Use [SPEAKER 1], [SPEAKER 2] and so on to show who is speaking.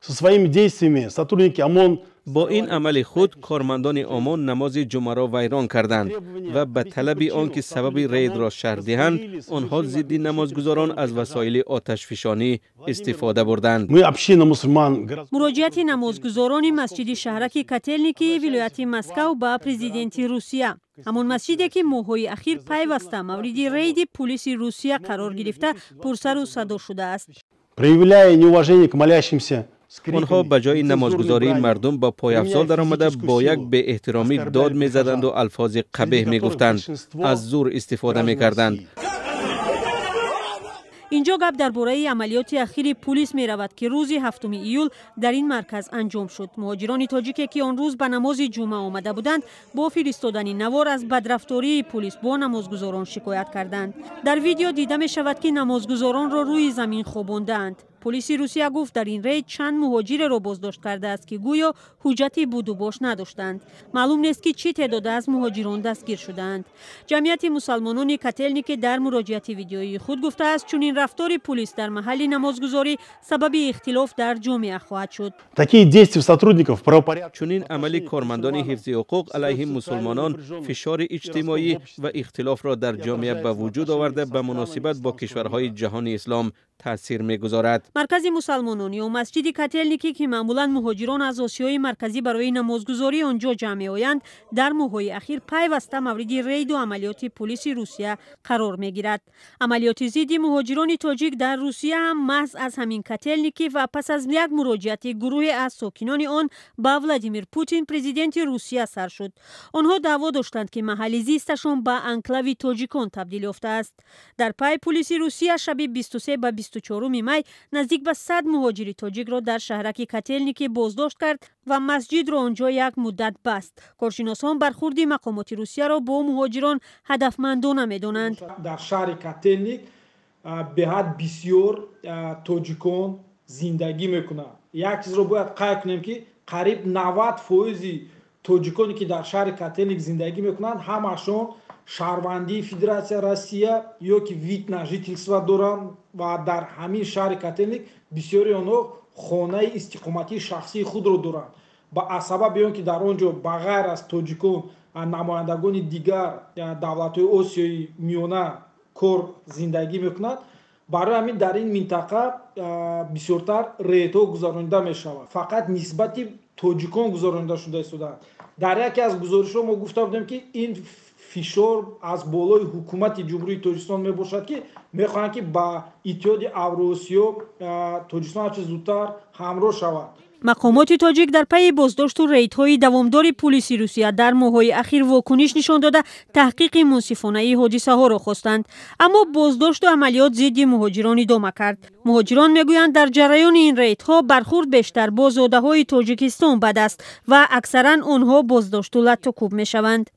[SPEAKER 1] со своими действиями сотрудники ОМОN
[SPEAKER 2] با این عمل خود کارمندان عمان نماز جمعه را ویران کردند و به طلب آنکه سبب رید را شرح دهند آنها ضد نمازگزاران از وسایل آتشفشانی استفاده بردند.
[SPEAKER 3] مراجعت نمازگزاران مسجد شهرک کاتلنیکی ولایت مسکو با پرزیدنت روسیه، همون مسجدی که ماه‌های اخیر پیوسته مورد رید پلیس روسیه قرار گرفته پرسر و صدا شده است.
[SPEAKER 2] آنها به جای نمازگزاری مردم با پای افزال در آمده با یک به احترامی داد می زدند و الفاظ قبیح می گفتند، از زور استفاده می کردند.
[SPEAKER 3] اینجا گپ درباره عملیات اخیر پلیس می رود که روز 7 ایول در این مرکز انجام شد. مهاجران تاجیکی که آن روز به نماز جمعه آمده بودند با فرستادن نوار از بدرفتاری پلیس با نمازگزاران شکایت کردند. در ویدیو دیده می شود که نمازگزاران را روی زمین خواباندند. پلیس روسیه گفت در این رید چند مهاجر را بازداشت کرده است که گویا حجت بود و باش نداشتند. معلوم نیست که چه تعداد از مهاجران دستگیر شدند. جمعیت مسلمانان کاتلنیک در مراجعه ویدیویی خود گفته است چون این رفتار پلیس در محل نمازگزاری سبب اختلاف در جامعه خواهد شد.
[SPEAKER 2] چون این عمل کارمندان حفظ حقوق علیه مسلمانان فشار اجتماعی و اختلاف را در جامعه به وجود آورده به مناسبت با کشورهای جهان اسلام تاثیر می‌گذارد.
[SPEAKER 3] مرکز مسلمانان و مسجد کاتلنیکی که معمولاً مهاجران از آسیای مرکزی برای نمازگزاری آنجا جمع آیند در ماه‌های اخیر پیوسته مورد رید و عملیات پلیس روسیه قرار می‌گیرد. عملیات ضد مهاجران تاجیک در روسیه هم محض از همین کاتلنیکی و پس از یک مراجعت گروه از ساکنان آن به ولادیمیر پوتین پرزیدنت روسیه سر شد. آنها دعوا داشتند که محل زیستشان به انکلاوی تاجیکان تبدیل یافته است. در پی پلیس روسیه شب 23 و 24 می نزدیک به 100 مهاجر تاجیک را در شهرک کاتلنیکی بازداشت کرد و مسجد را آنجا یک مدت بست. کارشناسان برخورد مقامات روسیه را با مهاجران هدفمندانه می‌دانند.
[SPEAKER 4] در شهر کاتلنیک به حد بسیار تاجیکان زندگی میکنند. یک چیز را باید قید کنیم که قریب 90% تاجیکانی که در شهر کاتلنیک زندگی میکنند همشون شهروندی فدراسیا روسیه یا که ویتنا ژительство دارند و در همین شهر کاتلنیک بسیاری آنها خانه استقامتی شخصی خود را دارند. با سبب بیان که در آنجا بغیر از تاجیکان نمایندگان دیگر دولت‌های آسیای میانه کار زندگی میکنند، برای همین در این منطقه بسیارتر ریدها گذرانده میشود. فقط نسبت تاجیکان گذرانده شده است. در یکی از گزارش‌ها ما گفته بودیم که این فشار از بالای حکومت جمهوری تاجیکستان می باشد که میخواهند که با اتحاد اوراسیا تاجیکستان چه زودتر همراه شود.
[SPEAKER 3] مقامات تاجیک در پی بازداشت و ریدهای دوامدار پلیس روسیه در ماه‌های اخیر واکنش نشان داده تحقیق منصفانه حادثه ها را خواستند، اما بازداشت و عملیات ضد مهاجران ادامه کرد. مهاجران میگویند در جریان این ریدها برخورد بیشتر با زاده‌های تاجیکستان بد است و اکثرا آنها بازداشت و لطوکوب میشوند.